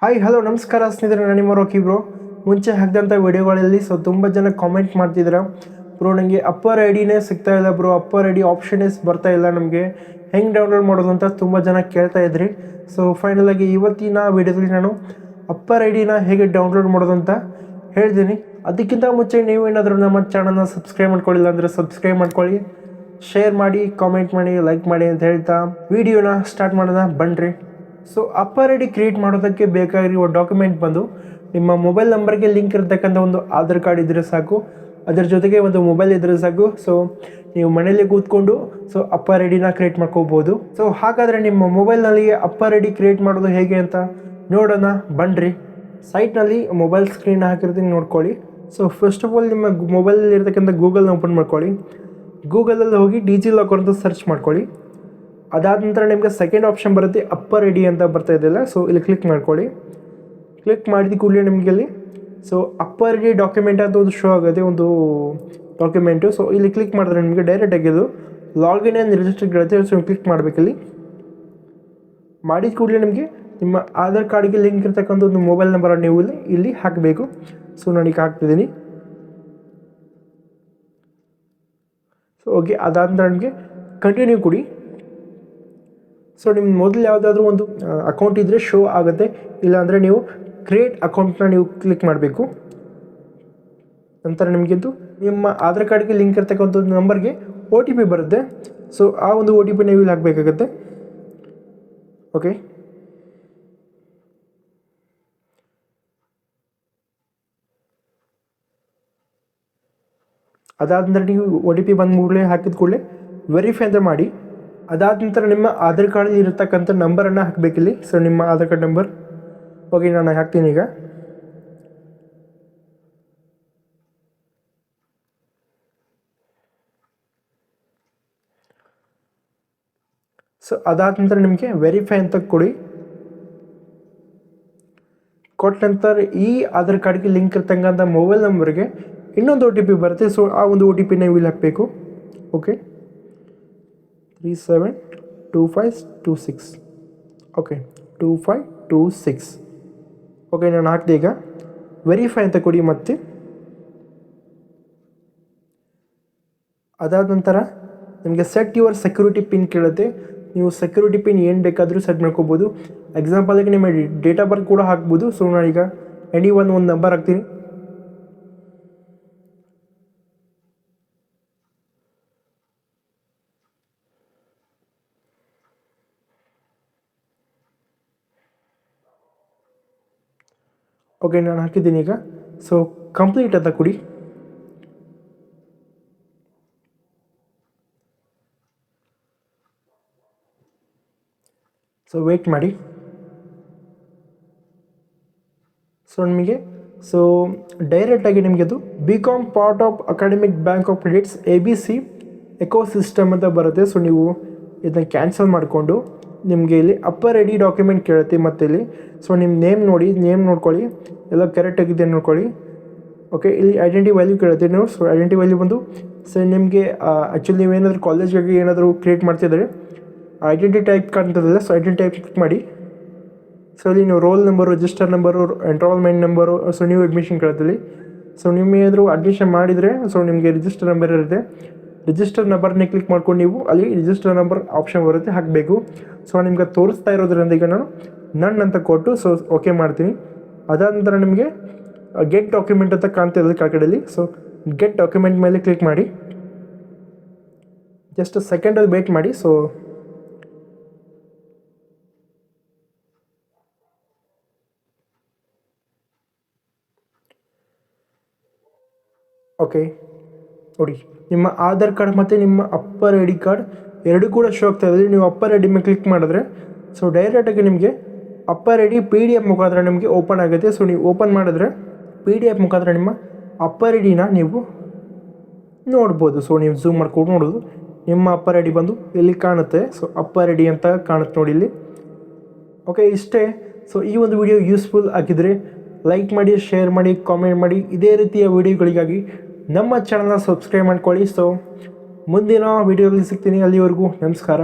Hi hello ನಮಸ್ಕಾರ ಸ್ನೇಹಿತರೆ, ನಾನು ನಿಮ್ಮ ರಾಕಿ ಬ್ರೋ. ಮುಂಚೆ ಹಾಕಿದಂಥ ವಿಡಿಯೋಗಳಲ್ಲಿ ತುಂಬ ಜನ ಕಾಮೆಂಟ್ ಮಾಡ್ತಿದ್ದೀರಾ, ಬ್ರೋ ನನಗೆ ಅಪ್ಪರ್ ಐ ಡಿನೇ ಸಿಗ್ತಾ ಇಲ್ಲ ಬ್ರೋ, ಅಪ್ಪರ್ ಐ ಡಿ ಆಪ್ಷನ್ನೇ ಬರ್ತಾ ಇಲ್ಲ, ನಮಗೆ ಹೆಂಗೆ ಡೌನ್ಲೋಡ್ ಮಾಡೋದು ಅಂತ ತುಂಬ ಜನ ಕೇಳ್ತಾ ಇದ್ರಿ. ಸೊ ಫೈನಲಾಗಿ ಇವತ್ತಿನ ವಿಡಿಯೋದಲ್ಲಿ ನಾನು ಅಪ್ಪರ್ ಐ ಡಿನ ಹೇಗೆ ಡೌನ್ಲೋಡ್ ಮಾಡೋದು ಅಂತ ಹೇಳ್ತೀನಿ. ಅದಕ್ಕಿಂತ ಮುಂಚೆ ನೀವೇನಾದರೂ ನಮ್ಮ ಚಾನಲ್ನ ಸಬ್ಸ್ಕ್ರೈಬ್ ಮಾಡ್ಕೊಳ್ಳಿಲ್ಲ ಅಂದರೆ ಸಬ್ಸ್ಕ್ರೈಬ್ ಮಾಡ್ಕೊಳ್ಳಿ, ಶೇರ್ ಮಾಡಿ, ಕಾಮೆಂಟ್ ಮಾಡಿ, ಲೈಕ್ ಮಾಡಿ ಅಂತ ಹೇಳ್ತಾ ವಿಡಿಯೋನ ಸ್ಟಾರ್ಟ್ ಮಾಡೋಣ ಬನ್ನಿರಿ. So upper I D create ಮಾಡೋದಕ್ಕೆ ಬೇಕಾಗಿರುವ ಡಾಕ್ಯುಮೆಂಟ್ ಬಂದು ನಿಮ್ಮ ಮೊಬೈಲ್ ನಂಬರ್ಗೆ ಲಿಂಕ್ ಇರತಕ್ಕಂಥ ಒಂದು ಆಧಾರ್ ಕಾರ್ಡ್ ಇದ್ದರೆ ಸಾಕು, ಅದರ ಜೊತೆಗೆ ಒಂದು ಮೊಬೈಲ್ ಇದ್ದರೆ ಸಾಕು. ಸೊ ನೀವು ಮನೇಲಿ ಕೂತ್ಕೊಂಡು ಅಪ್ಪರ್ ಐ ಡಿನ ಕ್ರಿಯೇಟ್ ಮಾಡ್ಕೋಬೋದು. ಸೊ ಹಾಗಾದರೆ ನಿಮ್ಮ ಮೊಬೈಲ್ನಲ್ಲಿ ಅಪ್ಪರ್ ಐ ಡಿ ಕ್ರಿಯೇಟ್ ಮಾಡೋದು ಹೇಗೆ ಅಂತ ನೋಡೋಣ ಬನ್ನಿರಿ. ಸೈಟ್ನಲ್ಲಿ ಮೊಬೈಲ್ ಸ್ಕ್ರೀನ್ ಹಾಕಿರ್ತೀನಿ, ನೋಡ್ಕೊಳ್ಳಿ. ಸೊ ಫಸ್ಟ್ ಆಫ್ ಆಲ್ ನಿಮ್ಮ ಮೊಬೈಲಲ್ಲಿ ಇರತಕ್ಕಂಥ ಗೂಗಲ್ನ ಓಪನ್ ಮಾಡ್ಕೊಳ್ಳಿ. ಗೂಗಲಲ್ಲಿ ಹೋಗಿ ಡಿಜಿಲಾಕರ್ ಅಂತ ಸರ್ಚ್ ಮಾಡ್ಕೊಳ್ಳಿ. ಅದಾದ ನಂತರ ನಿಮಗೆ ಸೆಕೆಂಡ್ ಆಪ್ಷನ್ ಬರುತ್ತೆ, ಅಪ್ಪರ್ ಐ ಡಿ ಅಂತ ಬರ್ತಾ ಇದೆಯಲ್ಲ, ಸೊ ಇಲ್ಲಿ ಕ್ಲಿಕ್ ಮಾಡ್ಕೊಳ್ಳಿ. ಕ್ಲಿಕ್ ಮಾಡಿದ ಕೂಡಲೇ ನಿಮಗೆ ಅಲ್ಲಿ ಅಪ್ಪರ್ ಐ ಡಿ ಡಾಕ್ಯುಮೆಂಟ್ ಅಂತ ಒಂದು ಶೋ ಆಗುತ್ತೆ, ಒಂದು ಡಾಕ್ಯುಮೆಂಟು. ಸೊ ಇಲ್ಲಿ ಕ್ಲಿಕ್ ಮಾಡಿದ್ರೆ ನಿಮಗೆ ಡೈರೆಕ್ಟಾಗಿ ಇದು ಲಾಗಿನ್ ಆ್ಯಂಡ್ ರಿಜಿಸ್ಟರ್ ಇರುತ್ತೆ. ಸೊ ಕ್ಲಿಕ್ ಮಾಡಬೇಕಲ್ಲಿ. ಮಾಡಿದ ಕೂಡಲೇ ನಿಮಗೆ ನಿಮ್ಮ ಆಧಾರ್ ಕಾರ್ಡ್ಗೆ ಲಿಂಕ್ ಇರ್ತಕ್ಕಂಥ ಒಂದು ಮೊಬೈಲ್ ನಂಬರನ್ನು ನೀವು ಇಲ್ಲಿ ಹಾಕಬೇಕು. ಸೊ ನಾನೀಗ ಹಾಕ್ತಿದ್ದೀನಿ. ಸೊ ಓಕೆ, ಅದಾದ ನಂತರ ನಿಮಗೆ ಕಂಟಿನ್ಯೂ ಕೊಡಿ. ಸೊ ನಿಮ್ಮ ಮೊದಲು ಯಾವುದಾದ್ರೂ ಒಂದು ಅಕೌಂಟ್ ಇದ್ದರೆ ಶೋ ಆಗುತ್ತೆ, ಇಲ್ಲಾಂದರೆ ನೀವು ಕ್ರಿಯೇಟ್ ಅಕೌಂಟ್ನ ನೀವು ಕ್ಲಿಕ್ ಮಾಡಬೇಕು. ನಂತರ ನಿಮಗಿಂದು ನಿಮ್ಮ ಆಧಾರ್ ಕಾರ್ಡ್ಗೆ ಲಿಂಕ್ ಇರ್ತಕ್ಕಂಥ ಒಂದು ನಂಬರ್ಗೆ OTP ಬರುತ್ತೆ. ಸೊ ಆ ಒಂದು OTP ನೀವು ಇಲ್ಲಿ ಹಾಕಬೇಕಾಗತ್ತೆ. ಓಕೆ, ಅದಾದ ನಂತರ ನೀವು OTP ಬಂದ ಕೂಡಲೇ ಹಾಕಿದ ಕೂಡಲೇ ವೆರಿಫೈ ಅಂತ ಮಾಡಿ. ಅದಾದ ನಂತರ ನಿಮ್ಮ ಆಧಾರ್ ಕಾರ್ಡಲ್ಲಿ ಇರತಕ್ಕಂಥ ನಂಬರನ್ನು ಹಾಕಬೇಕಿಲ್ಲಿ. ಸೊ ನಿಮ್ಮ ಆಧಾರ್ ಕಾರ್ಡ್ ನಂಬರ್. ಓಕೆ, ನಾನು ಹಾಕ್ತೀನಿ ಈಗ. ಸೊ ಅದಾದ ನಂತರ ನಿಮಗೆ ವೆರಿಫೈ ಅಂತ ಕೊಡಿ. ಕೊಟ್ಟ ನಂತರ ಈ ಆಧಾರ್ ಕಾರ್ಡ್ಗೆ ಲಿಂಕ್ ಇರ್ತಕ್ಕಂಥ ಮೊಬೈಲ್ ನಂಬರ್ಗೆ ಇನ್ನೊಂದು OTP ಬರುತ್ತೆ. ಸೊ ಆ ಒಂದು OTP ನೀವು ಇಲ್ಲಿ ಹಾಕಬೇಕು. ಓಕೆ, 372526. ಓಕೆ, 2526. ಓಕೆ, ನಾನು ಹಾಕಿದೆ ಈಗ. ವೆರಿಫೈ ಅಂತ ಕೊಡಿ ಮತ್ತೆ. ಅದಾದ ನಂತರ ನಿಮಗೆ ಸೆಟ್ ಯುವರ್ ಸೆಕ್ಯೂರಿಟಿ ಪಿನ್ ಕೇಳುತ್ತೆ. ನೀವು ಸೆಕ್ಯೂರಿಟಿ ಪಿನ್ ಏನು ಬೇಕಾದರೂ ಸೆಟ್ ಮಾಡ್ಕೋಬೋದು. ಎಕ್ಸಾಂಪಲ್ಗೆ ನಿಮ್ಮ ಡೇಟ್ ಆಫ್ ಬರ್ತ್ ಕೂಡ ಹಾಕ್ಬೋದು. ಸೊ ನಾನೀಗ ಒಂದು ನಂಬರ್ ಹಾಕ್ತೀನಿ. ಓಕೆ, ನಾನು ಹಾಕಿದ್ದೀನಿ ಈಗ. ಸೊ ಕಂಪ್ಲೀಟ್ ಅಂತ ಕೊಡಿ. ಸೊ ವೆಯ್ಟ್ ಮಾಡಿ. ಸೊ ನಿಮಗೆ ಡೈರೆಕ್ಟಾಗಿ ನಿಮಗೆ ಅದು BCom part of academic bank of credits ABC ecosystem ಅಂತ ಬರುತ್ತೆ. ಸೊ ನೀವು ಇದನ್ನು ಕ್ಯಾನ್ಸಲ್ ಮಾಡಿಕೊಂಡು ನಿಮಗೆ ಇಲ್ಲಿ ಅಪ್ಪರ್ ಐ ಡಿ ಡಾಕ್ಯುಮೆಂಟ್ ಕೇಳುತ್ತೆ. ಮತ್ತು ಇಲ್ಲಿ ನಿಮ್ಮ ನೇಮ್ ನೋಡ್ಕೊಳ್ಳಿ, ಎಲ್ಲ ಕರೆಕ್ಟಾಗಿದೆ ನೋಡ್ಕೊಳ್ಳಿ. ಓಕೆ, ಇಲ್ಲಿ ಐಡೆಂಟಿ ವ್ಯಾಲ್ಯೂ ಕೇಳುತ್ತೆ. ನೀವು ಐಡೆಂಟಿ ವ್ಯಾಲ್ಯೂ ಬಂದು ನಿಮಗೆ ಆ್ಯಕ್ಚುಲಿ ನೀವೇನಾದರೂ ಕಾಲೇಜ್ಗಾಗಿ ಏನಾದರೂ ಕ್ರಿಯೇಟ್ ಮಾಡ್ತಿದ್ದಾರೆ, ಐಡೆಂಟಿ ಟೈಪ್ ಕಾಣ್ತದಲ್ಲ, ಸೊ ಐಡೆಂಟಿ ಟೈಪ್ ಕ್ಲಿಕ್ ಮಾಡಿ. ಸೊ ಇಲ್ಲಿ ನೀವು roll number, register number, enrollment number, so new admission ಕೇಳುತ್ತಲ್ಲಿ. ಸೊ ನಿಮ್ಗೇನಾದರೂ ಅಡ್ಮಿಷನ್ ಮಾಡಿದರೆ ನಿಮಗೆ ರಿಜಿಸ್ಟರ್ ನಂಬರ್ ಇರುತ್ತೆ. ರಿಜಿಸ್ಟರ್ ನಂಬರ್ನೇ ಕ್ಲಿಕ್ ಮಾಡ್ಕೊಂಡು ನೀವು ಅಲ್ಲಿ ರಿಜಿಸ್ಟರ್ ನಂಬರ್ ಆಪ್ಷನ್ ಬರುತ್ತೆ, ಹಾಕಬೇಕು. ಸೊ ನಿಮ್ಗೆ ತೋರಿಸ್ತಾ ಇರೋದ್ರಿಂದ ಈಗ ನಾನು ನನ್ ಅಂತ ಕೊಟ್ಟು ಓಕೆ ಮಾಡ್ತೀನಿ. ಅದಾದ ನಂತರ ನಿಮಗೆ ಗೆಟ್ ಡಾಕ್ಯುಮೆಂಟ್ ಅಂತ ಕಾಣ್ತಿರೋದು ಕೆಳಗಡೆಯಲ್ಲಿ. ಸೊ ಗೆಟ್ ಡಾಕ್ಯುಮೆಂಟ್ ಮೇಲೆ ಕ್ಲಿಕ್ ಮಾಡಿ. ಜಸ್ಟ್ ಸೆಕೆಂಡಲ್ಲಿ ವೇಟ್ ಮಾಡಿ. ಸೊ ಓಕೆ ನೋಡಿ, ನಿಮ್ಮ ಆಧಾರ್ ಕಾರ್ಡ್ ಮತ್ತು ನಿಮ್ಮ ಅಪ್ಪರ್ ಐ ಡಿ ಕಾರ್ಡ್ ಎರಡೂ ಕೂಡ ಶೋ ಆಗ್ತಾ ಇದೆ. ನೀವು ಅಪ್ಪರ್ ಐ ಡಿ ಮೇಲೆ ಕ್ಲಿಕ್ ಮಾಡಿದ್ರೆ ಡೈರೆಕ್ಟಾಗಿ ನಿಮಗೆ ಅಪ್ಪರ್ ಐ ಡಿ PDF ಮುಖಾಂತರ ನಿಮಗೆ ಓಪನ್ ಆಗುತ್ತೆ. ಸೊ ನೀವು ಓಪನ್ ಮಾಡಿದ್ರೆ PDF ಮುಖಾಂತರ ನಿಮ್ಮ ಅಪ್ಪರ್ ಐ ಡಿನ ನೀವು ನೋಡ್ಬೋದು. ಸೊ ನೀವು ಝೂಮ್ ಮಾಡ್ಕೊಂಡು ನೋಡೋದು, ನಿಮ್ಮ ಅಪ್ಪರ್ ಐ ಡಿ ಬಂದು ಇಲ್ಲಿ ಕಾಣುತ್ತೆ. ಸೊ ಅಪ್ಪರ್ ಐ ಡಿ ಅಂತ ಕಾಣುತ್ತೆ ನೋಡಿ ಇಲ್ಲಿ. ಓಕೆ, ಇಷ್ಟೇ. ಸೊ ಈ ಒಂದು ವಿಡಿಯೋ ಯೂಸ್ಫುಲ್ ಆಗಿದ್ದರೆ ಲೈಕ್ ಮಾಡಿ, ಶೇರ್ ಮಾಡಿ, ಕಾಮೆಂಟ್ ಮಾಡಿ. ಇದೇ ರೀತಿಯ ವಿಡಿಯೋಗಳಿಗಾಗಿ ನಮ್ಮ ಚಾನಲ್ನ ಸಬ್ಸ್ಕ್ರೈಬ್ ಮಾಡ್ಕೊಳ್ಳಿ. ಸೊ ಮುಂದಿನ ವಿಡಿಯೋದಲ್ಲಿ ಸಿಗ್ತೀನಿ. ಅಲ್ಲಿವರೆಗೂ ನಮಸ್ಕಾರ.